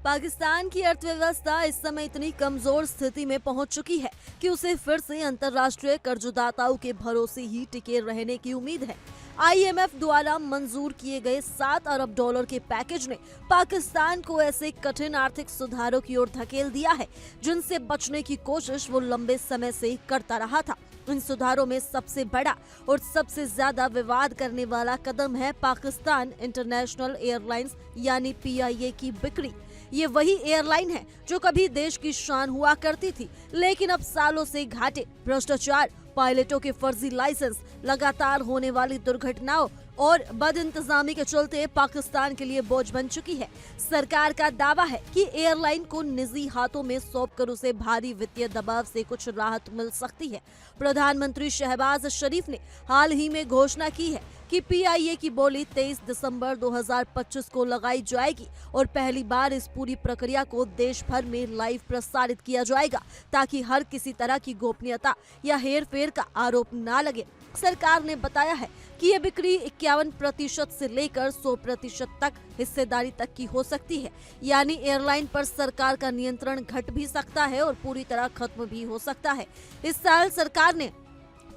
पाकिस्तान की अर्थव्यवस्था इस समय इतनी कमजोर स्थिति में पहुंच चुकी है कि उसे फिर से अंतर्राष्ट्रीय कर्जदाताओं के भरोसे ही टिके रहने की उम्मीद है। आईएमएफ द्वारा मंजूर किए गए 7 अरब डॉलर के पैकेज ने पाकिस्तान को ऐसे कठिन आर्थिक सुधारों की ओर धकेल दिया है जिनसे बचने की कोशिश वो लंबे समय से करता रहा था। इन सुधारों में सबसे बड़ा और सबसे ज्यादा विवाद करने वाला कदम है पाकिस्तान इंटरनेशनल एयरलाइंस यानी पीआईए की बिक्री। ये वही एयरलाइन है जो कभी देश की शान हुआ करती थी, लेकिन अब सालों से घाटे, भ्रष्टाचार, पायलटों के फर्जी लाइसेंस, लगातार होने वाली दुर्घटनाओं और बदइंतजामी के चलते पाकिस्तान के लिए बोझ बन चुकी है। सरकार का दावा है कि एयरलाइन को निजी हाथों में सौंपकर उसे भारी वित्तीय दबाव से कुछ राहत मिल सकती है। प्रधानमंत्री शहबाज शरीफ ने हाल ही में घोषणा की है कि पीआईए की बोली 23 दिसंबर 2025 को लगाई जाएगी और पहली बार इस पूरी प्रक्रिया को देश भर में लाइव प्रसारित किया जाएगा ताकि हर किसी तरह की गोपनीयता या हेरफेर का आरोप न लगे। सरकार ने बताया है कि ये बिक्री 51% से लेकर 100% तक हिस्सेदारी तक की हो सकती है, यानी एयरलाइन पर सरकार का नियंत्रण घट भी सकता है और पूरी तरह खत्म भी हो सकता है। इस साल सरकार ने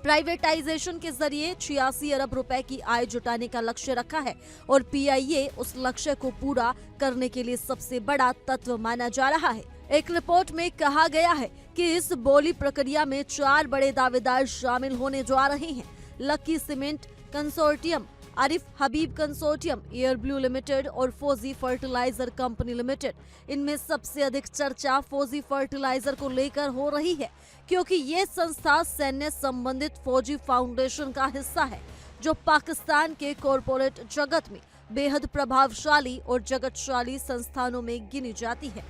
प्राइवेटाइजेशन के जरिए 86 अरब रुपए की आय जुटाने का लक्ष्य रखा है और पीआईए उस लक्ष्य को पूरा करने के लिए सबसे बड़ा तत्व माना जा रहा है। एक रिपोर्ट में कहा गया है कि इस बोली प्रक्रिया में 4 बड़े दावेदार शामिल होने जा रहे हैं। लकी सीमेंट कंसोर्टियम, आरिफ हबीब कंसोर्टियम, एयर ब्लू लिमिटेड और फौजी फर्टिलाइजर कंपनी लिमिटेड। इनमें सबसे अधिक चर्चा फौजी फर्टिलाइजर को लेकर हो रही है क्योंकि ये संस्था सैन्य संबंधित फौजी फाउंडेशन का हिस्सा है जो पाकिस्तान के कॉरपोरेट जगत में बेहद प्रभावशाली और जगतशाली संस्थानों में गिनी जाती है।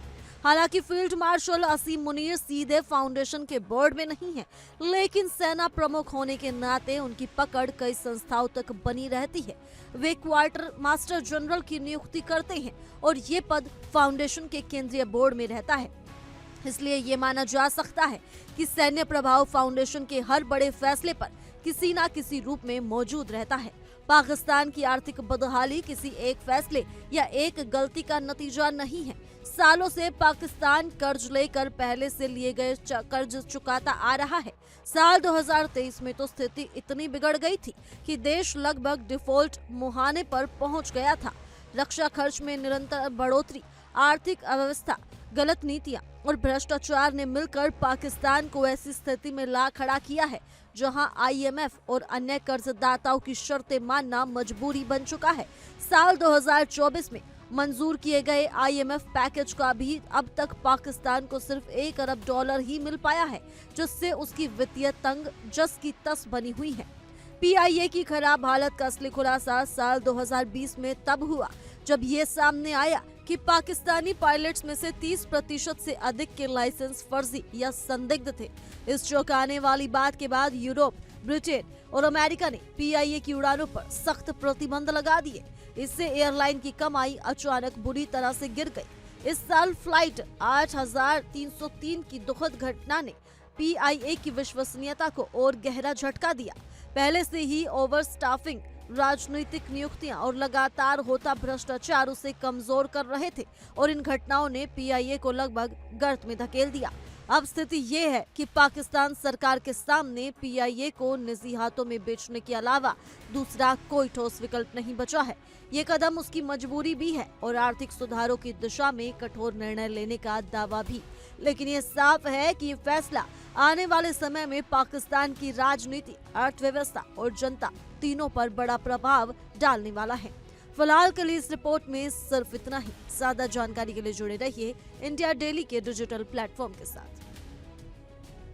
हालांकि फील्ड मार्शल असीम मुनीर सीधे फाउंडेशन के बोर्ड में नहीं है, लेकिन सेना प्रमुख होने के नाते उनकी पकड़ कई संस्थाओं तक बनी रहती है। वे क्वार्टर मास्टर जनरल की नियुक्ति करते हैं और ये पद फाउंडेशन के केंद्रीय बोर्ड में रहता है। इसलिए ये माना जा सकता है कि सैन्य प्रभाव फाउंडेशन के हर बड़े फैसले पर किसी न किसी रूप में मौजूद रहता है। पाकिस्तान की आर्थिक बदहाली किसी एक फैसले या एक गलती का नतीजा नहीं है। सालों से पाकिस्तान कर्ज लेकर पहले से लिए गए कर्ज चुकाता आ रहा है। साल 2023 में तो स्थिति इतनी बिगड़ गई थी कि देश लगभग डिफॉल्ट मुहाने पर पहुंच गया था। रक्षा खर्च में निरंतर बढ़ोतरी, आर्थिक अव्यवस्था, गलत नीतियां और भ्रष्टाचार ने मिलकर पाकिस्तान को ऐसी स्थिति में ला खड़ा किया है जहां आईएमएफ और अन्य कर्जदाताओं की शर्तें मानना मजबूरी बन चुका है। साल 2024 में मंजूर किए गए आईएमएफ पैकेज का भी अब तक पाकिस्तान को सिर्फ 1 अरब डॉलर ही मिल पाया है, जिससे उसकी वित्तीय तंग जस की तस बनी हुई है। पीआईए की खराब हालत का असली खुलासा साल 2020 में तब हुआ जब ये सामने आया कि पाकिस्तानी पायलट्स में से 30% से अधिक के लाइसेंस फर्जी या संदिग्ध थे। इस चौंकाने वाली बात के बाद यूरोप, ब्रिटेन और अमेरिका ने पीआईए की उड़ानों पर सख्त प्रतिबंध लगा दिए। इससे एयरलाइन की कमाई अचानक बुरी तरह से गिर गई। इस साल फ्लाइट 8303 की दुखद घटना ने पीआईए की विश्वसनीयता को और गहरा झटका दिया। पहले से ही ओवर स्टाफिंग, राजनीतिक नियुक्तियां और लगातार होता भ्रष्टाचार उसे कमजोर कर रहे थे और इन घटनाओं ने पीआईए को लगभग गर्त में धकेल दिया। अब स्थिति ये है कि पाकिस्तान सरकार के सामने पीआईए को निजी हाथों में बेचने के अलावा दूसरा कोई ठोस विकल्प नहीं बचा है। ये कदम उसकी मजबूरी भी है और आर्थिक सुधारों की दिशा में कठोर निर्णय लेने का दावा भी। लेकिन ये साफ है कि ये फैसला आने वाले समय में पाकिस्तान की राजनीति, अर्थव्यवस्था और जनता तीनों पर बड़ा प्रभाव डालने वाला है। फिलहाल के लिए इस रिपोर्ट में सिर्फ इतना ही। ज्यादा जानकारी के लिए जुड़े रहिए इंडिया डेली के डिजिटल प्लेटफॉर्म के साथ।